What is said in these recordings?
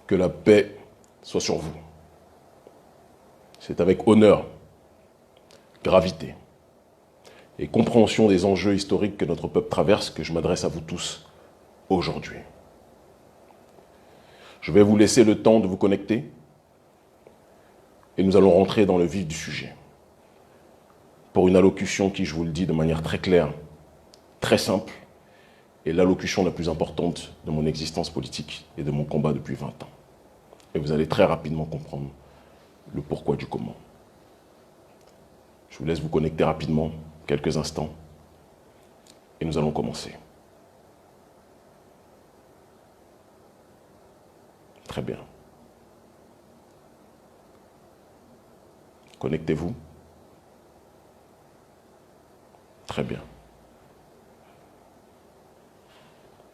Que la paix soit sur vous. C'est avec honneur, gravité et compréhension des enjeux historiques que notre peuple traverse que je m'adresse à vous tous aujourd'hui. Je vais vous laisser le temps de vous connecter et nous allons rentrer dans le vif du sujet. Pour une allocution qui, je vous le dis de manière très claire, très simple, est l'allocution la plus importante de mon existence politique et de mon combat depuis 20 ans. Et vous allez très rapidement comprendre le pourquoi du comment. Je vous laisse vous connecter rapidement, quelques instants, et nous allons commencer. Très bien. Connectez-vous. Très bien.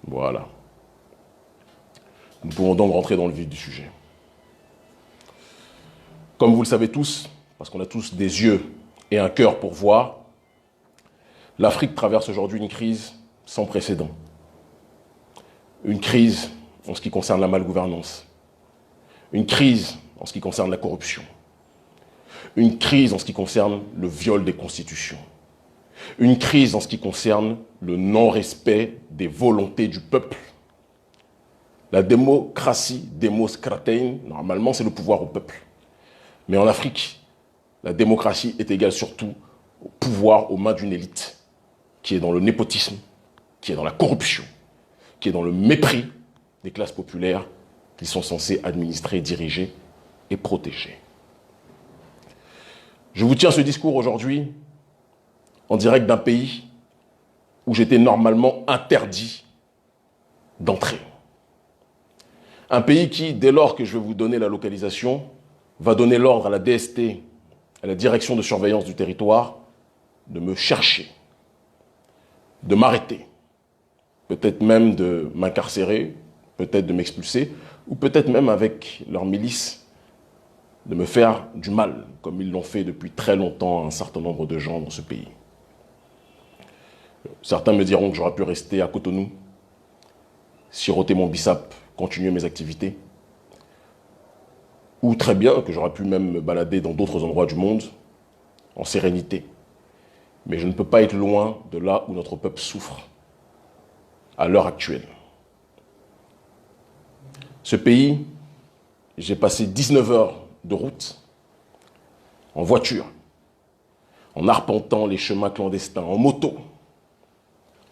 Voilà. Nous pouvons donc rentrer dans le vif du sujet. Comme vous le savez tous, parce qu'on a tous des yeux et un cœur pour voir, l'Afrique traverse aujourd'hui une crise sans précédent. Une crise en ce qui concerne la malgouvernance. Une crise en ce qui concerne la corruption. Une crise en ce qui concerne le viol des constitutions. Une crise en ce qui concerne le non-respect des volontés du peuple. La démocratie, demos kratein, normalement c'est le pouvoir au peuple. Mais en Afrique, la démocratie est égale surtout au pouvoir aux mains d'une élite qui est dans le népotisme, qui est dans la corruption, qui est dans le mépris des classes populaires qu'ils sont censés administrer, diriger et protéger. Je vous tiens ce discours aujourd'hui en direct d'un pays où j'étais normalement interdit d'entrer. Un pays qui, dès lors que je vais vous donner la localisation, va donner l'ordre à la DST, à la Direction de surveillance du territoire, de me chercher, de m'arrêter, peut-être même de m'incarcérer, peut-être de m'expulser, ou peut-être même avec leur milice, de me faire du mal, comme ils l'ont fait depuis très longtemps à un certain nombre de gens dans ce pays. Certains me diront que j'aurais pu rester à Cotonou, siroter mon bissap, continuer mes activités, ou très bien que j'aurais pu même me balader dans d'autres endroits du monde, en sérénité. Mais je ne peux pas être loin de là où notre peuple souffre, à l'heure actuelle. Ce pays, j'ai passé 19 heures de route, en voiture, en arpentant les chemins clandestins, en moto,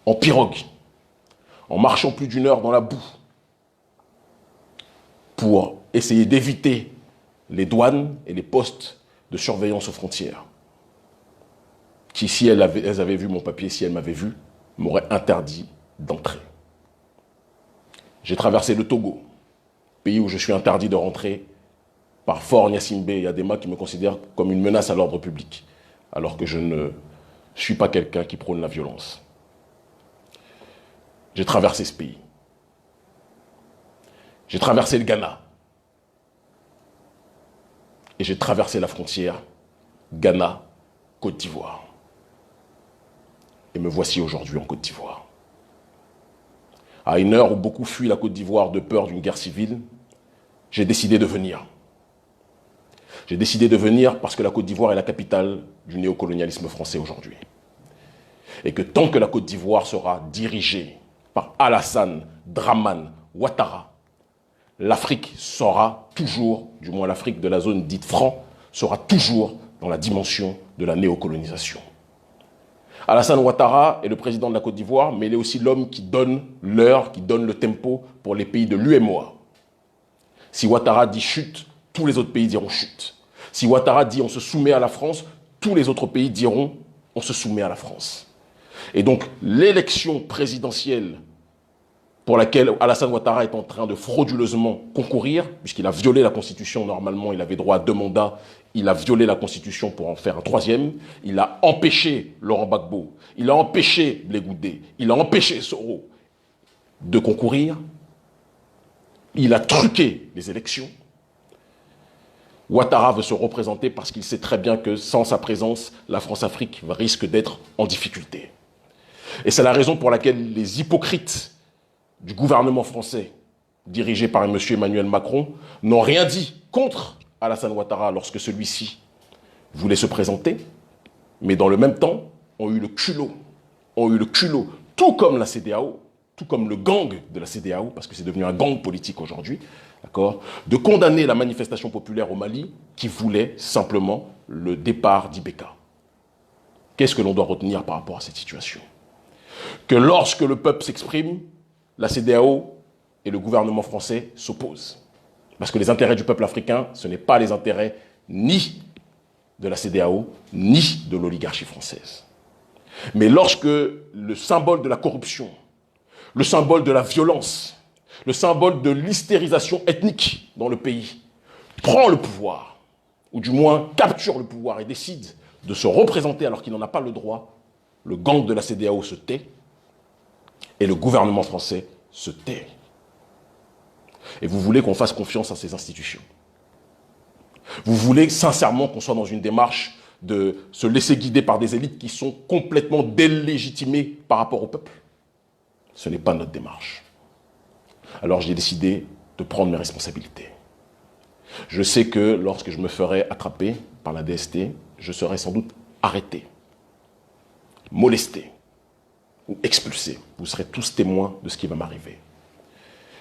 en pirogue, en marchant plus d'1 heure dans la boue, pour essayer d'éviter les douanes et les postes de surveillance aux frontières, qui, si elles avaient vu mon papier, si elles m'avaient vu, m'auraient interdit d'entrer. J'ai traversé le Togo, pays où je suis interdit de rentrer par Fort Gnassingbé et Adema qui me considèrent comme une menace à l'ordre public, alors que je ne suis pas quelqu'un qui prône la violence. J'ai traversé ce pays. J'ai traversé le Ghana. Et j'ai traversé la frontière Ghana-Côte d'Ivoire. Et me voici aujourd'hui en Côte d'Ivoire. À une heure où beaucoup fuient la Côte d'Ivoire de peur d'une guerre civile, j'ai décidé de venir. J'ai décidé de venir parce que la Côte d'Ivoire est la capitale du néocolonialisme français aujourd'hui. Et que tant que la Côte d'Ivoire sera dirigée par Alassane Dramane Ouattara, l'Afrique sera toujours, du moins l'Afrique de la zone dite franc, sera toujours dans la dimension de la néocolonisation. Alassane Ouattara est le président de la Côte d'Ivoire, mais il est aussi l'homme qui donne l'heure, qui donne le tempo pour les pays de l'UEMOA. Si Ouattara dit chute, tous les autres pays diront chute. Si Ouattara dit on se soumet à la France, tous les autres pays diront on se soumet à la France. Et donc l'élection présidentielle pour laquelle Alassane Ouattara est en train de frauduleusement concourir, puisqu'il a violé la Constitution, normalement il avait droit à 2 mandats, il a violé la Constitution pour en faire un 3e, il a empêché Laurent Gbagbo, il a empêché Blé Goudé, il a empêché Soro de concourir, il a truqué les élections. Ouattara veut se représenter parce qu'il sait très bien que sans sa présence, la France-Afrique risque d'être en difficulté. Et c'est la raison pour laquelle les hypocrites du gouvernement français, dirigés par M. Emmanuel Macron, n'ont rien dit contre Alassane Ouattara lorsque celui-ci voulait se présenter, mais dans le même temps, ont eu le culot, tout comme la CEDEAO, tout comme le gang de la CEDEAO, parce que c'est devenu un gang politique aujourd'hui, d'accord, de condamner la manifestation populaire au Mali qui voulait simplement le départ d'Ibeka. Qu'est-ce que l'on doit retenir par rapport à cette situation? Que lorsque le peuple s'exprime, la CEDEAO et le gouvernement français s'opposent. Parce que les intérêts du peuple africain, ce n'est pas les intérêts ni de la CEDEAO, ni de l'oligarchie française. Mais lorsque le symbole de la corruption, le symbole de la violence, le symbole de l'hystérisation ethnique dans le pays prend le pouvoir, ou du moins capture le pouvoir et décide de se représenter alors qu'il n'en a pas le droit, le gang de la CEDEAO se tait et le gouvernement français se tait. Et vous voulez qu'on fasse confiance à ces institutions. Vous voulez sincèrement qu'on soit dans une démarche de se laisser guider par des élites qui sont complètement délégitimées par rapport au peuple. Ce n'est pas notre démarche. Alors j'ai décidé de prendre mes responsabilités. Je sais que lorsque je me ferai attraper par la DST, je serai sans doute arrêté, molesté ou expulsé. Vous serez tous témoins de ce qui va m'arriver.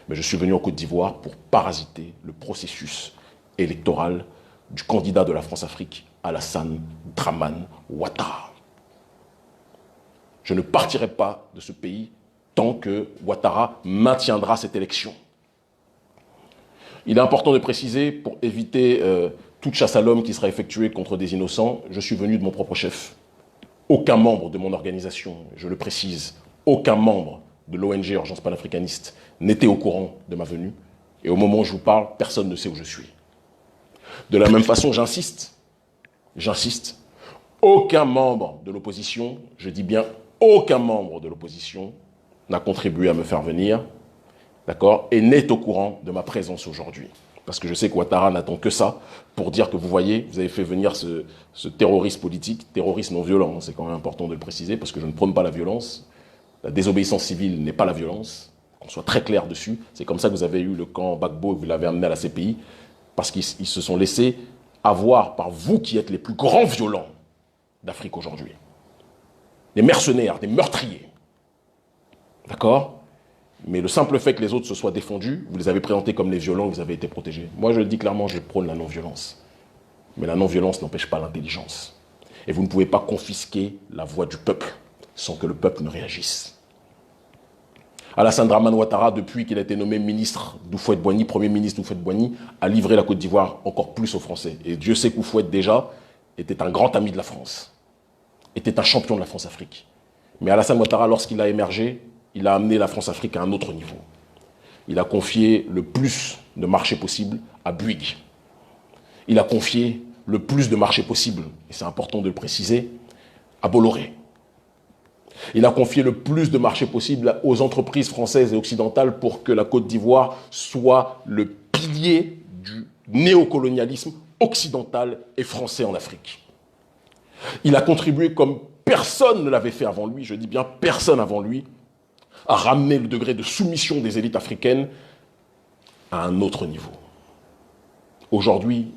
Mais je suis venu en Côte d'Ivoire pour parasiter le processus électoral du candidat de la France-Afrique, Alassane Dramane Ouattara. Je ne partirai pas de ce pays tant que Ouattara maintiendra cette élection. Il est important de préciser, pour éviter toute chasse à l'homme qui sera effectuée contre des innocents, je suis venu de mon propre chef. Aucun membre de mon organisation, je le précise, aucun membre de l'ONG Urgence panafricaniste n'était au courant de ma venue. Et au moment où je vous parle, personne ne sait où je suis. De la même façon, j'insiste, aucun membre de l'opposition, je dis bien aucun membre de l'opposition, n'a contribué à me faire venir, d'accord, et n'est au courant de ma présence aujourd'hui. Parce que je sais qu'Ouattara n'attend que ça pour dire que vous voyez, vous avez fait venir ce terroriste politique, terroriste non violent, c'est quand même important de le préciser, parce que je ne prône pas la violence. La désobéissance civile n'est pas la violence, qu'on soit très clair dessus. C'est comme ça que vous avez eu le camp Gbagbo et vous l'avez amené à la CPI, parce qu'ils se sont laissés avoir par vous qui êtes les plus grands violents d'Afrique aujourd'hui. Des mercenaires, des meurtriers. D'accord? Mais le simple fait que les autres se soient défendus, vous les avez présentés comme les violents, vous avez été protégés. Moi, je le dis clairement, je prône la non-violence. Mais la non-violence n'empêche pas l'intelligence. Et vous ne pouvez pas confisquer la voix du peuple sans que le peuple ne réagisse. Alassane Dramane Ouattara, depuis qu'il a été nommé ministre d'Houphouët-Boigny, premier ministre d'Houphouët-Boigny, a livré la Côte d'Ivoire encore plus aux Français. Et Dieu sait qu'Houphouët, déjà, était un grand ami de la France, était un champion de la France-Afrique. Mais Alassane Ouattara, lorsqu'il a émergé, il a amené la France-Afrique à un autre niveau. Il a confié le plus de marchés possible à Bouygues. Il a confié le plus de marchés possible, et c'est important de le préciser, à Bolloré. Il a confié le plus de marchés possible aux entreprises françaises et occidentales pour que la Côte d'Ivoire soit le pilier du néocolonialisme occidental et français en Afrique. Il a contribué comme personne ne l'avait fait avant lui, je dis bien personne avant lui, à ramener le degré de soumission des élites africaines à un autre niveau. Aujourd'hui,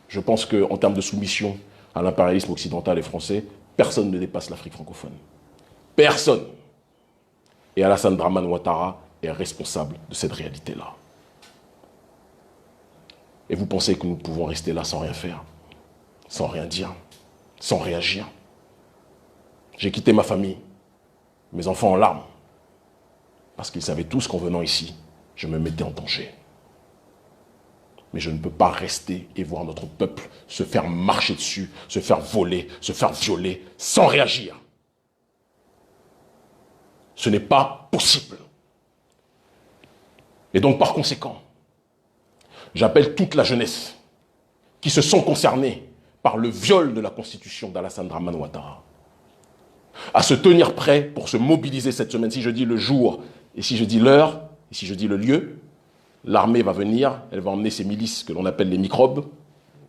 je pense qu'en termes de soumission à l'impérialisme occidental et français, personne ne dépasse l'Afrique francophone. Personne. Et Alassane Dramane Ouattara est responsable de cette réalité-là. Et vous pensez que nous pouvons rester là sans rien faire, sans rien dire, sans réagir? J'ai quitté ma famille, mes enfants en larmes, parce qu'ils savaient tous qu'en venant ici, je me mettais en danger. Mais je ne peux pas rester et voir notre peuple se faire marcher dessus, se faire voler, se faire violer, sans réagir. Ce n'est pas possible. Et donc, par conséquent, j'appelle toute la jeunesse qui se sont concernés par le viol de la constitution d'Alassane Dramane Ouattara à se tenir prêt pour se mobiliser cette semaine. Si je dis le jour, et si je dis l'heure, et si je dis le lieu, l'armée va venir, elle va emmener ses milices que l'on appelle les microbes.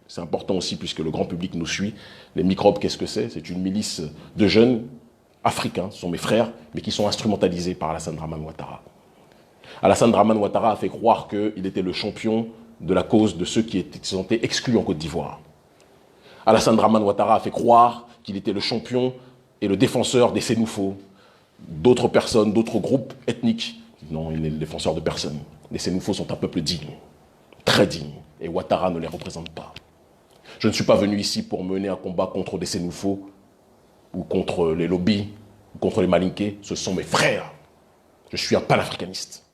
C'est important aussi puisque le grand public nous suit. Les microbes, qu'est-ce que c'est? C'est une milice de jeunes africains, ce sont mes frères, mais qui sont instrumentalisés par Alassane Dramane Ouattara. Alassane Dramane Ouattara a fait croire qu'il était le champion de la cause de ceux qui se sentaient exclus en Côte d'Ivoire. Alassane Dramane Ouattara a fait croire qu'il était le champion et le défenseur des Sénoufos, d'autres personnes, d'autres groupes ethniques. Non, il n'est le défenseur de personne. Les Sénoufos sont un peuple digne, très digne, et Ouattara ne les représente pas. Je ne suis pas venu ici pour mener un combat contre des Sénoufos, ou contre les lobbies, ou contre les Malinqués. Ce sont mes frères. Je suis un panafricaniste.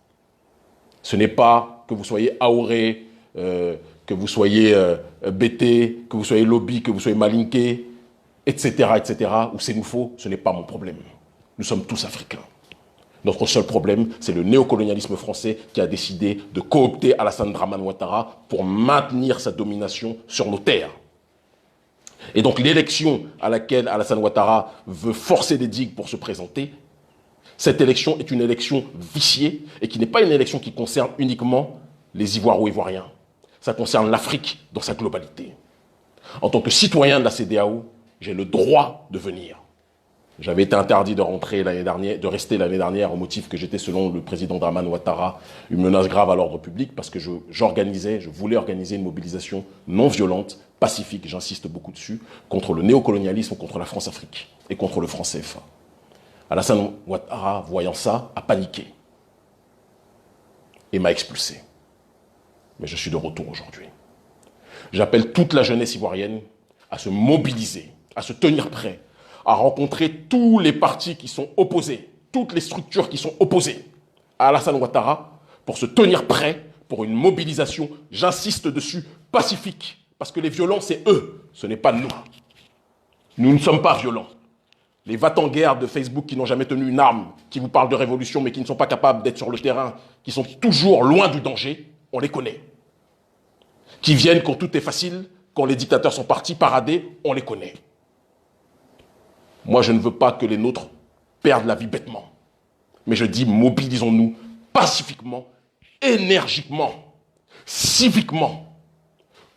Ce n'est pas que vous soyez Aoré, que vous soyez BT, que vous soyez lobby, que vous soyez Malinké, etc., ou Sénoufo, ce n'est pas mon problème. Nous sommes tous africains. Notre seul problème, c'est le néocolonialisme français qui a décidé de coopter Alassane Dramane Ouattara pour maintenir sa domination sur nos terres. Et donc l'élection à laquelle Alassane Ouattara veut forcer des digues pour se présenter, cette élection est une élection viciée et qui n'est pas une élection qui concerne uniquement les Ivoiro-Ivoiriens. Ça concerne l'Afrique dans sa globalité. En tant que citoyen de la CEDEAO, j'ai le droit de venir. J'avais été interdit de rester l'année dernière au motif que j'étais, selon le président Dramane Ouattara, une menace grave à l'ordre public parce que je voulais organiser une mobilisation non violente, pacifique, j'insiste beaucoup dessus, contre le néocolonialisme, contre la France-Afrique et contre le franc CFA. Alassane Ouattara, voyant ça, a paniqué et m'a expulsé. Mais je suis de retour aujourd'hui. J'appelle toute la jeunesse ivoirienne à se mobiliser, à se tenir prêt, à rencontrer tous les partis qui sont opposés, toutes les structures qui sont opposées à Alassane Ouattara pour se tenir prêt pour une mobilisation, j'insiste dessus, pacifique. Parce que les violents, c'est eux, ce n'est pas nous. Nous ne sommes pas violents. Les va-t-en-guerre de Facebook qui n'ont jamais tenu une arme, qui vous parlent de révolution mais qui ne sont pas capables d'être sur le terrain, qui sont toujours loin du danger, on les connaît. Qui viennent quand tout est facile, quand les dictateurs sont partis parader, on les connaît. Moi, je ne veux pas que les nôtres perdent la vie bêtement. Mais je dis, mobilisons-nous pacifiquement, énergiquement, civiquement,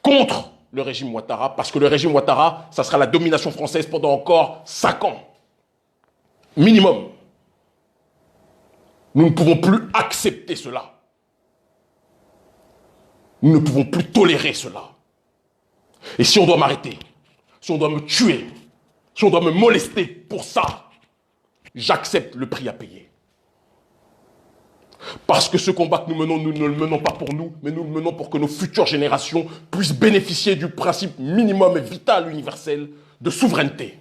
contre le régime Ouattara, parce que le régime Ouattara, ça sera la domination française pendant encore 5 ans. Minimum. Nous ne pouvons plus accepter cela. Nous ne pouvons plus tolérer cela. Et si on doit m'arrêter, si on doit me tuer, si on doit me molester pour ça, j'accepte le prix à payer. Parce que ce combat que nous menons, nous ne le menons pas pour nous, mais nous le menons pour que nos futures générations puissent bénéficier du principe minimum et vital universel de souveraineté.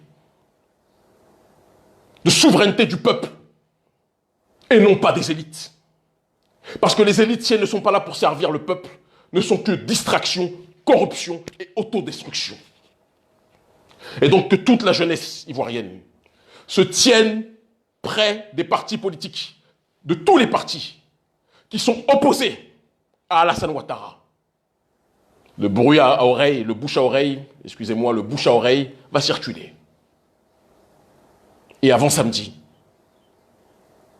De souveraineté du peuple. Et non pas des élites. Parce que les élites, si elles ne sont pas là pour servir le peuple, ne sont que distraction, corruption et autodestruction. Et donc que toute la jeunesse ivoirienne se tienne près des partis politiques, de tous les partis qui sont opposés à Alassane Ouattara. Le bruit à oreille, le bouche à oreille, excusez-moi, le bouche à oreille va circuler. Et avant samedi,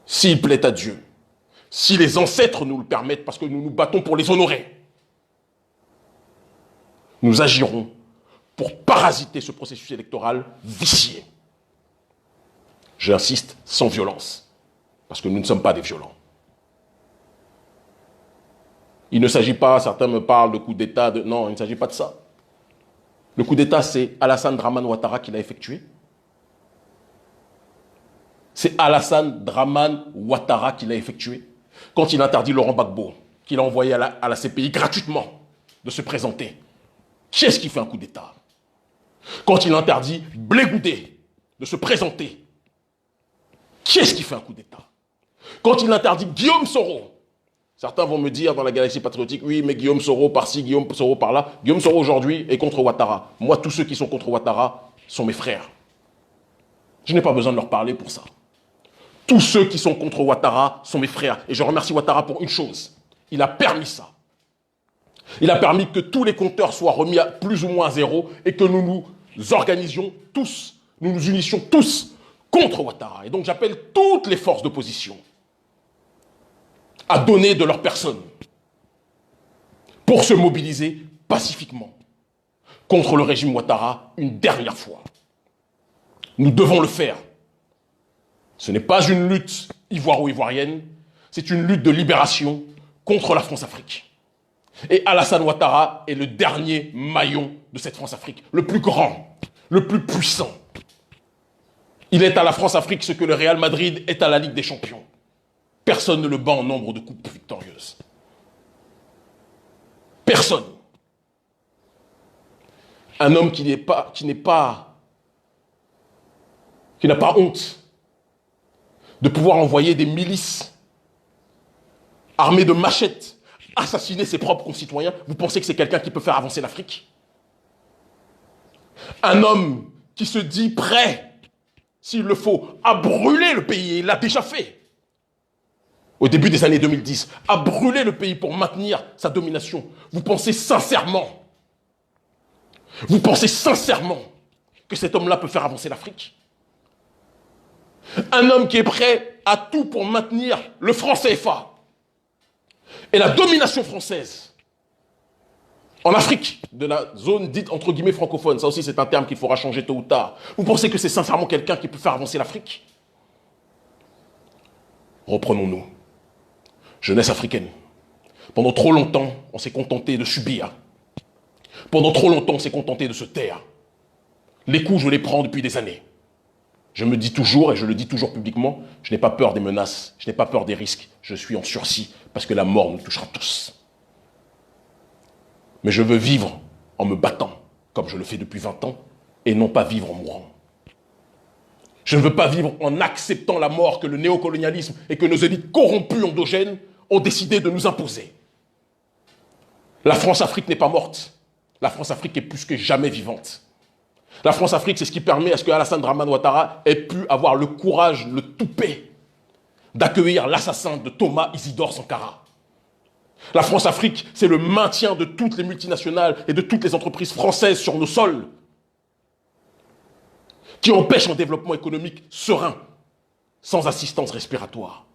s'il plaît à Dieu, si les ancêtres nous le permettent, parce que nous nous battons pour les honorer, nous agirons pour parasiter ce processus électoral vicié. J'insiste, sans violence, parce que nous ne sommes pas des violents. Il ne s'agit pas, certains me parlent de coup d'État, non, il ne s'agit pas de ça. Le coup d'État, c'est Alassane Dramane Ouattara qui l'a effectué. C'est Alassane Dramane Ouattara qui l'a effectué. Quand il interdit Laurent Gbagbo, qu'il a envoyé à la CPI gratuitement de se présenter. Qui est-ce qui fait un coup d'État? Quand il interdit Blé Goudé de se présenter. Qui est-ce qui fait un coup d'État? Quand il interdit Guillaume Soro. Certains vont me dire dans la galaxie patriotique, oui, mais Guillaume Soro par-ci, Guillaume Soro par-là. Guillaume Soro aujourd'hui est contre Ouattara. Moi, tous ceux qui sont contre Ouattara sont mes frères. Je n'ai pas besoin de leur parler pour ça. Tous ceux qui sont contre Ouattara sont mes frères. Et je remercie Ouattara pour une chose. Il a permis ça. Il a permis que tous les compteurs soient remis à plus ou moins à zéro et que nous nous organisions tous, nous nous unissions tous contre Ouattara. Et donc j'appelle toutes les forces d'opposition à donner de leur personne pour se mobiliser pacifiquement contre le régime Ouattara une dernière fois. Nous devons le faire. Ce n'est pas une lutte ivoiro-ivoirienne, c'est une lutte de libération contre la France-Afrique. Et Alassane Ouattara est le dernier maillon de cette France-Afrique, le plus grand, le plus puissant. Il est à la France-Afrique ce que le Real Madrid est à la Ligue des Champions. Personne ne le bat en nombre de coupes victorieuses. Personne. Un homme qui n'a pas honte de pouvoir envoyer des milices armées de machettes assassiner ses propres concitoyens. Vous pensez que c'est quelqu'un qui peut faire avancer l'Afrique? Un homme qui se dit prêt, s'il le faut, à brûler le pays, il l'a déjà fait. Au début des années 2010, à brûler le pays pour maintenir sa domination. Vous pensez sincèrement que cet homme-là peut faire avancer l'Afrique? Un homme qui est prêt à tout pour maintenir le franc CFA et la domination française en Afrique, de la zone dite entre guillemets francophone. Ça aussi, c'est un terme qu'il faudra changer tôt ou tard. Vous pensez que c'est sincèrement quelqu'un qui peut faire avancer l'Afrique? Reprenons-nous. Jeunesse africaine. Pendant trop longtemps, on s'est contenté de subir. Pendant trop longtemps, on s'est contenté de se taire. Les coups, je les prends depuis des années. Je me dis toujours, et je le dis toujours publiquement, je n'ai pas peur des menaces, je n'ai pas peur des risques. Je suis en sursis parce que la mort nous touchera tous. Mais je veux vivre en me battant, comme je le fais depuis 20 ans, et non pas vivre en mourant. Je ne veux pas vivre en acceptant la mort que le néocolonialisme et que nos élites corrompues endogènes ont décidé de nous imposer. La France-Afrique n'est pas morte. La France-Afrique est plus que jamais vivante. La France-Afrique, c'est ce qui permet à ce que Alassane Dramane Ouattara ait pu avoir le courage, le toupet, d'accueillir l'assassin de Thomas Isidore Sankara. La France-Afrique, c'est le maintien de toutes les multinationales et de toutes les entreprises françaises sur nos sols, qui empêchent un développement économique serein, sans assistance respiratoire.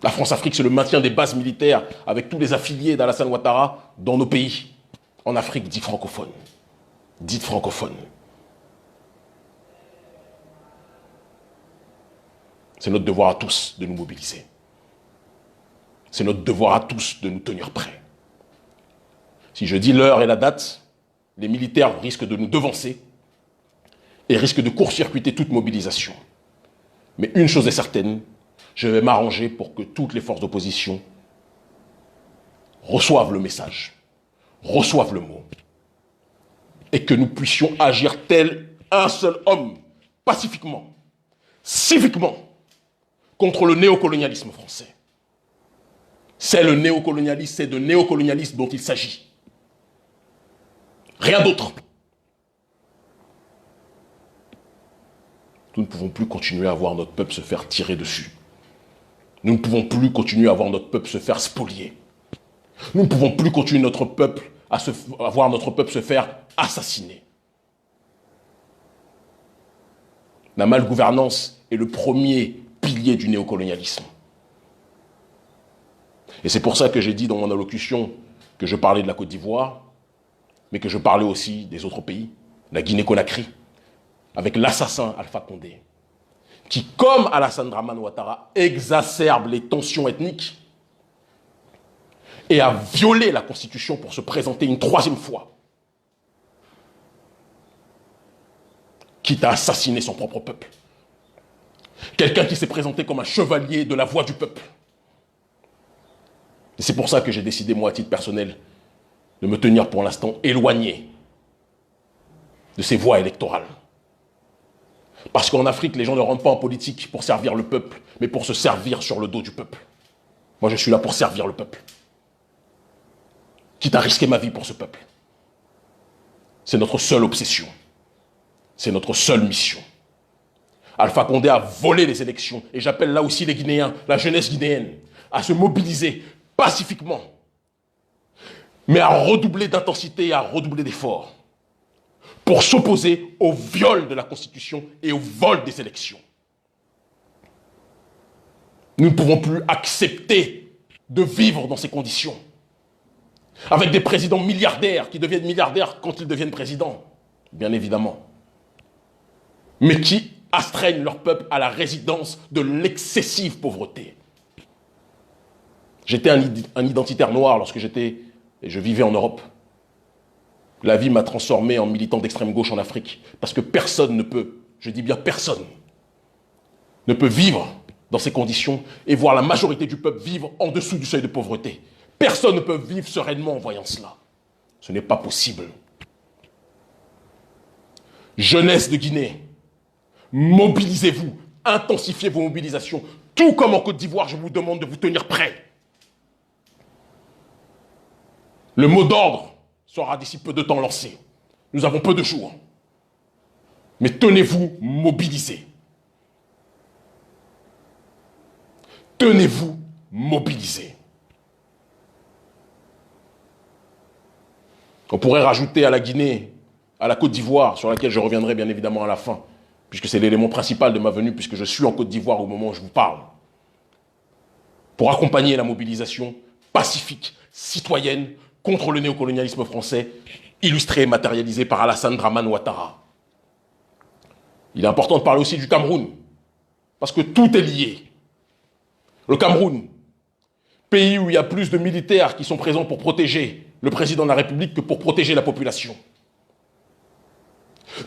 La France-Afrique, c'est le maintien des bases militaires avec tous les affiliés d'Alassane Ouattara dans nos pays, en Afrique dite francophone. Dite francophone. C'est notre devoir à tous de nous mobiliser. C'est notre devoir à tous de nous tenir prêts. Si je dis l'heure et la date, les militaires risquent de nous devancer et risquent de court-circuiter toute mobilisation. Mais une chose est certaine, je vais m'arranger pour que toutes les forces d'opposition reçoivent le message, reçoivent le mot, et que nous puissions agir tel un seul homme, pacifiquement, civiquement, contre le néocolonialisme français. C'est le néocolonialisme, c'est de néocolonialisme dont il s'agit. Rien d'autre. Nous ne pouvons plus continuer à voir notre peuple se faire tirer dessus. Nous ne pouvons plus continuer à voir notre peuple se faire spolier. Nous ne pouvons plus continuer à voir notre peuple se faire assassiner. La malgouvernance est le premier pilier du néocolonialisme. Et c'est pour ça que j'ai dit dans mon allocution que je parlais de la Côte d'Ivoire, mais que je parlais aussi des autres pays, la Guinée-Conakry, avec l'assassin Alpha Condé, qui, comme Alassane Dramane Ouattara, exacerbe les tensions ethniques et a violé la Constitution pour se présenter une troisième fois, quitte à assassiner son propre peuple. Quelqu'un qui s'est présenté comme un chevalier de la voix du peuple. Et c'est pour ça que j'ai décidé, moi, à titre personnel, de me tenir pour l'instant éloigné de ces voies électorales. Parce qu'en Afrique, les gens ne rentrent pas en politique pour servir le peuple, mais pour se servir sur le dos du peuple. Moi, je suis là pour servir le peuple. Quitte à risquer ma vie pour ce peuple. C'est notre seule obsession. C'est notre seule mission. Alpha Condé a volé les élections. Et j'appelle là aussi les Guinéens, la jeunesse guinéenne, à se mobiliser pacifiquement, mais à redoubler d'intensité et à redoubler d'efforts pour s'opposer au viol de la Constitution et au vol des élections. Nous ne pouvons plus accepter de vivre dans ces conditions, avec des présidents milliardaires qui deviennent milliardaires quand ils deviennent présidents, bien évidemment, mais qui astreignent leur peuple à la résidence de l'excessive pauvreté. J'étais un identitaire noir lorsque je vivais en Europe. La vie m'a transformé en militant d'extrême gauche en Afrique. Parce que personne ne peut, je dis bien personne, ne peut vivre dans ces conditions et voir la majorité du peuple vivre en dessous du seuil de pauvreté. Personne ne peut vivre sereinement en voyant cela. Ce n'est pas possible. Jeunesse de Guinée, mobilisez-vous, intensifiez vos mobilisations. Tout comme en Côte d'Ivoire, je vous demande de vous tenir prêts. Le mot d'ordre sera d'ici peu de temps lancé. Nous avons peu de jours. Mais tenez-vous mobilisés. Tenez-vous mobilisés. On pourrait rajouter à la Guinée, à la Côte d'Ivoire, sur laquelle je reviendrai bien évidemment à la fin, puisque c'est l'élément principal de ma venue, puisque je suis en Côte d'Ivoire au moment où je vous parle, pour accompagner la mobilisation pacifique, citoyenne, contre le néocolonialisme français, illustré et matérialisé par Alassane Dramane Ouattara. Il est important de parler aussi du Cameroun, parce que tout est lié. Le Cameroun, pays où il y a plus de militaires qui sont présents pour protéger le président de la République que pour protéger la population.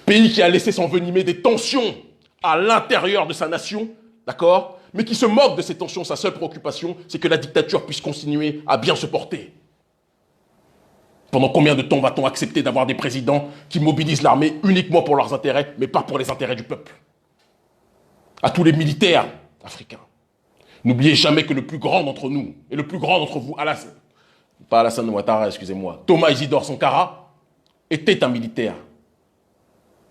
Pays qui a laissé s'envenimer des tensions à l'intérieur de sa nation, d'accord, mais qui se moque de ces tensions. Sa seule préoccupation, c'est que la dictature puisse continuer à bien se porter. Pendant combien de temps va-t-on accepter d'avoir des présidents qui mobilisent l'armée uniquement pour leurs intérêts, mais pas pour les intérêts du peuple? À tous les militaires africains, n'oubliez jamais que le plus grand d'entre nous, et le plus grand d'entre vous, pas Alassane Ouattara, excusez-moi, Thomas Isidore Sankara, était un militaire,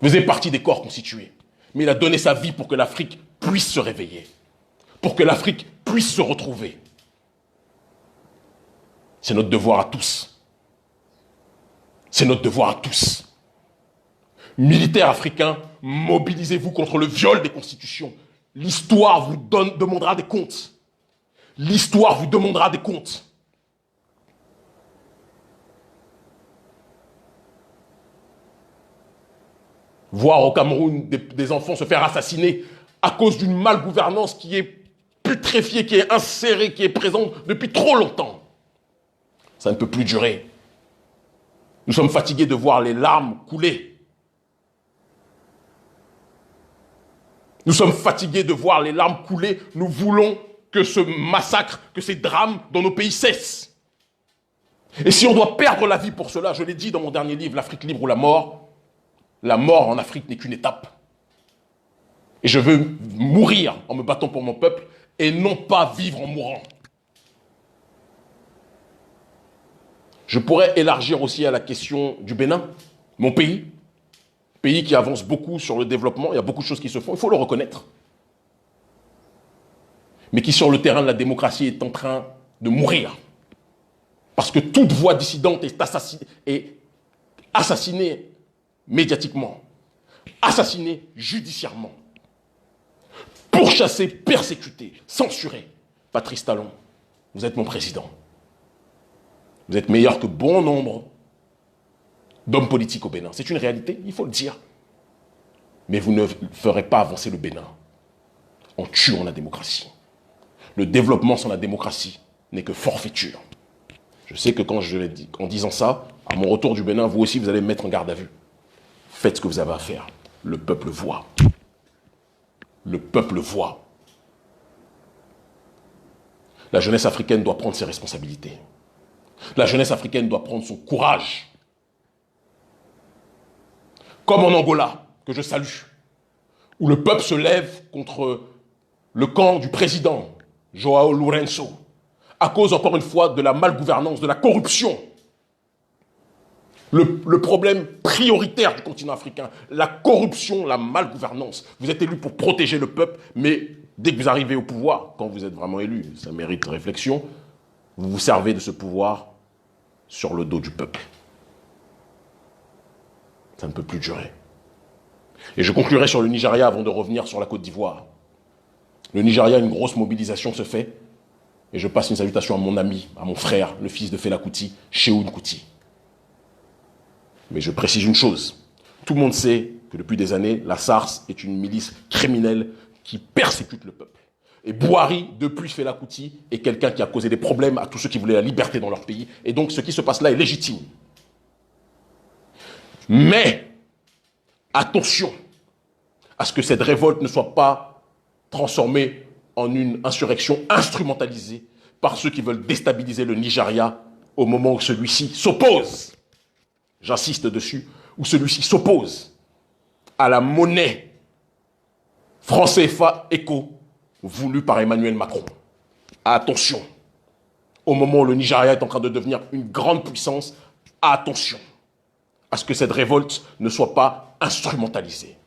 faisait partie des corps constitués, mais il a donné sa vie pour que l'Afrique puisse se réveiller, pour que l'Afrique puisse se retrouver. C'est notre devoir à tous. C'est notre devoir à tous. Militaires africains, mobilisez-vous contre le viol des constitutions. L'histoire vous demandera des comptes. L'histoire vous demandera des comptes. Voir au Cameroun des enfants se faire assassiner à cause d'une malgouvernance qui est putréfiée, qui est insérée, qui est présente depuis trop longtemps. Ça ne peut plus durer. Nous sommes fatigués de voir les larmes couler. Nous sommes fatigués de voir les larmes couler. Nous voulons que ce massacre, que ces drames dans nos pays cessent. Et si on doit perdre la vie pour cela, je l'ai dit dans mon dernier livre, L'Afrique libre ou la mort en Afrique n'est qu'une étape. Et je veux mourir en me battant pour mon peuple et non pas vivre en mourant. Je pourrais élargir aussi à la question du Bénin, mon pays qui avance beaucoup sur le développement, il y a beaucoup de choses qui se font, il faut le reconnaître. Mais qui sur le terrain de la démocratie est en train de mourir. Parce que toute voix dissidente est assassinée médiatiquement, assassinée judiciairement, pourchassée, persécutée, censurée. Patrice Talon, vous êtes mon président. Vous êtes meilleur que bon nombre d'hommes politiques au Bénin. C'est une réalité, il faut le dire. Mais vous ne ferez pas avancer le Bénin en tuant la démocratie. Le développement sans la démocratie n'est que forfaiture. Je sais que en disant ça, à mon retour du Bénin, vous aussi, vous allez me mettre en garde à vue. Faites ce que vous avez à faire. Le peuple voit. Le peuple voit. La jeunesse africaine doit prendre ses responsabilités. La jeunesse africaine doit prendre son courage. Comme en Angola, que je salue, où le peuple se lève contre le camp du président, João Lourenço, à cause, encore une fois, de la malgouvernance, de la corruption. Le problème prioritaire du continent africain, la corruption, la malgouvernance. Vous êtes élu pour protéger le peuple, mais dès que vous arrivez au pouvoir, quand vous êtes vraiment élu, ça mérite réflexion, vous vous servez de ce pouvoir sur le dos du peuple. Ça ne peut plus durer. Et je conclurai sur le Nigeria avant de revenir sur la Côte d'Ivoire. Le Nigeria, une grosse mobilisation se fait. Et je passe une salutation à mon ami, à mon frère, le fils de Fela Kuti, Seun Kuti. Mais je précise une chose. Tout le monde sait que depuis des années, la SARS est une milice criminelle qui persécute le peuple. Et Buhari, depuis Fela Kuti, est quelqu'un qui a causé des problèmes à tous ceux qui voulaient la liberté dans leur pays. Et donc, ce qui se passe là est légitime. Mais, attention à ce que cette révolte ne soit pas transformée en une insurrection instrumentalisée par ceux qui veulent déstabiliser le Nigeria au moment où celui-ci s'oppose, j'insiste dessus, où celui-ci s'oppose à la monnaie franc CFA éco voulue par Emmanuel Macron. Attention, au moment où le Nigeria est en train de devenir une grande puissance, attention à ce que cette révolte ne soit pas instrumentalisée.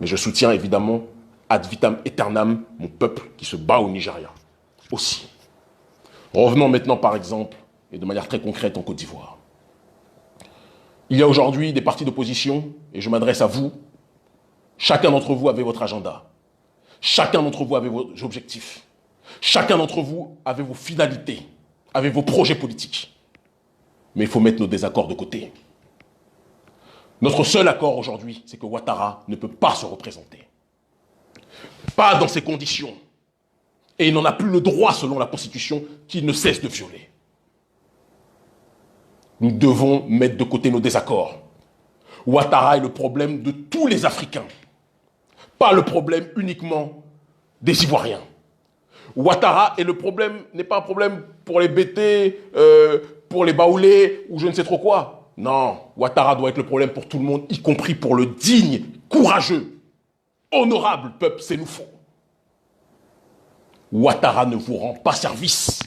Mais je soutiens évidemment ad vitam aeternam mon peuple qui se bat au Nigeria aussi. Revenons maintenant par exemple, et de manière très concrète en Côte d'Ivoire. Il y a aujourd'hui des partis d'opposition, et je m'adresse à vous. Chacun d'entre vous avait votre agenda. Chacun d'entre vous avait vos objectifs. Chacun d'entre vous avait vos finalités, avait vos projets politiques. Mais il faut mettre nos désaccords de côté. Notre seul accord aujourd'hui, c'est que Ouattara ne peut pas se représenter. Pas dans ces conditions. Et il n'en a plus le droit selon la Constitution qu'il ne cesse de violer. Nous devons mettre de côté nos désaccords. Ouattara est le problème de tous les Africains. Pas le problème uniquement des Ivoiriens. Ouattara est le problème, n'est pas un problème pour les BT, pour les Baoulés ou je ne sais trop quoi. Non, Ouattara doit être le problème pour tout le monde, y compris pour le digne, courageux, honorable peuple sénoufo. Ouattara ne vous rend pas service.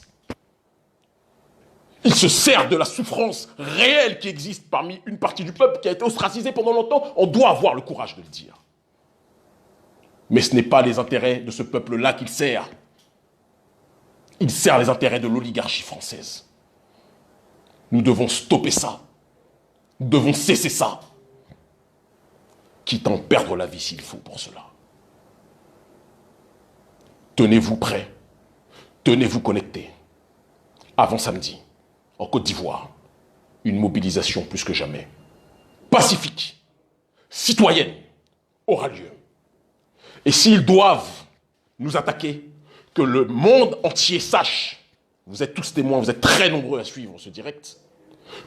Il se sert de la souffrance réelle qui existe parmi une partie du peuple qui a été ostracisée pendant longtemps. On doit avoir le courage de le dire. Mais ce n'est pas les intérêts de ce peuple-là qu'il sert. Il sert les intérêts de l'oligarchie française. Nous devons stopper ça. Nous devons cesser ça. Quitte à en perdre la vie s'il faut pour cela. Tenez-vous prêts. Tenez-vous connectés. Avant samedi, en Côte d'Ivoire, une mobilisation plus que jamais pacifique, citoyenne, aura lieu. Et s'ils doivent nous attaquer, que le monde entier sache, vous êtes tous témoins, vous êtes très nombreux à suivre ce direct,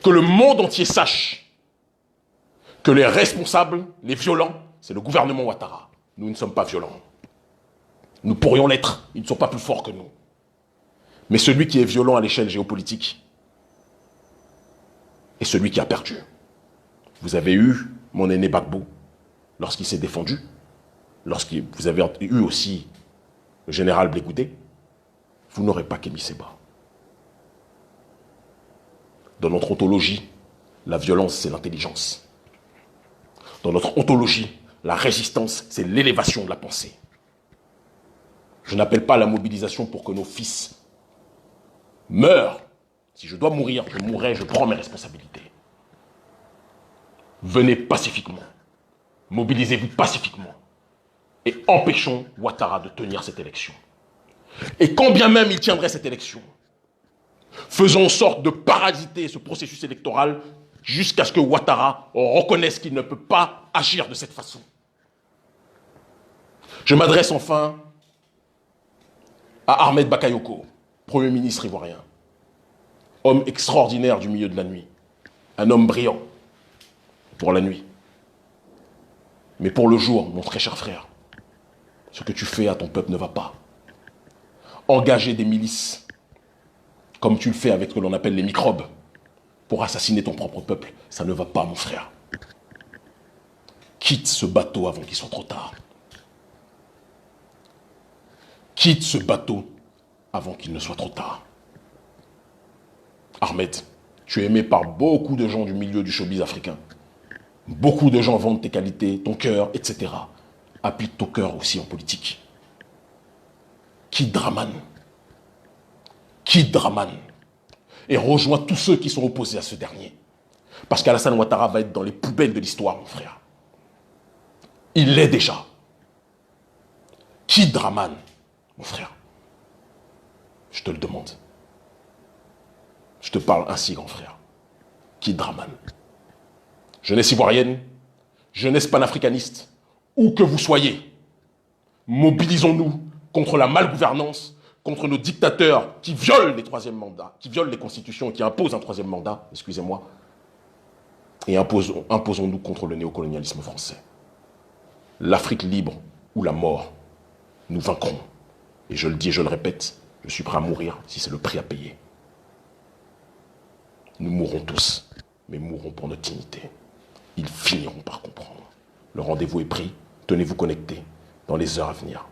que le monde entier sache que les responsables, les violents, c'est le gouvernement Ouattara. Nous ne sommes pas violents. Nous pourrions l'être, ils ne sont pas plus forts que nous. Mais celui qui est violent à l'échelle géopolitique est celui qui a perdu. Vous avez eu mon aîné Gbagbo lorsqu'il s'est défendu, vous avez eu aussi le général Blé Goudé, vous n'aurez pas Kémy Séba. Dans notre ontologie, la violence, c'est l'intelligence. Dans notre ontologie, la résistance, c'est l'élévation de la pensée. Je n'appelle pas à la mobilisation pour que nos fils meurent. Si je dois mourir, je mourrai, je prends mes responsabilités. Venez pacifiquement. Mobilisez-vous pacifiquement. Et empêchons Ouattara de tenir cette élection. Et quand bien même il tiendrait cette élection, faisons en sorte de parasiter ce processus électoral jusqu'à ce que Ouattara reconnaisse qu'il ne peut pas agir de cette façon. Je m'adresse enfin à Ahmed Bakayoko, Premier ministre ivoirien, homme extraordinaire du milieu de la nuit, un homme brillant pour la nuit. Mais pour le jour, mon très cher frère, ce que tu fais à ton peuple ne va pas. Engager des milices, comme tu le fais avec ce que l'on appelle les microbes, pour assassiner ton propre peuple, ça ne va pas, mon frère. Quitte ce bateau avant qu'il soit trop tard. Quitte ce bateau avant qu'il ne soit trop tard. Ahmed, tu es aimé par beaucoup de gens du milieu du showbiz africain. Beaucoup de gens vendent tes qualités, ton cœur, etc. Applique ton cœur aussi en politique. Quitte Draman. Quitte Draman. Et rejoins tous ceux qui sont opposés à ce dernier. Parce qu'Alassane Ouattara va être dans les poubelles de l'histoire, mon frère. Il l'est déjà. Quitte Draman, mon frère. Je te le demande. Je te parle ainsi, grand frère. Quitte Draman. Jeunesse ivoirienne, jeunesse panafricaniste, où que vous soyez, Mobilisons-nous contre la malgouvernance, contre nos dictateurs qui violent les troisièmes mandats, qui violent les constitutions et qui imposent un troisième mandat, excusez-moi, et imposons-nous contre le néocolonialisme français. L'Afrique libre ou la mort, nous vaincrons. Et je le dis et je le répète, je suis prêt à mourir si c'est le prix à payer. Nous mourrons tous, mais mourrons pour notre dignité. Ils finiront par comprendre. Le rendez-vous est pris, tenez-vous connectés dans les heures à venir.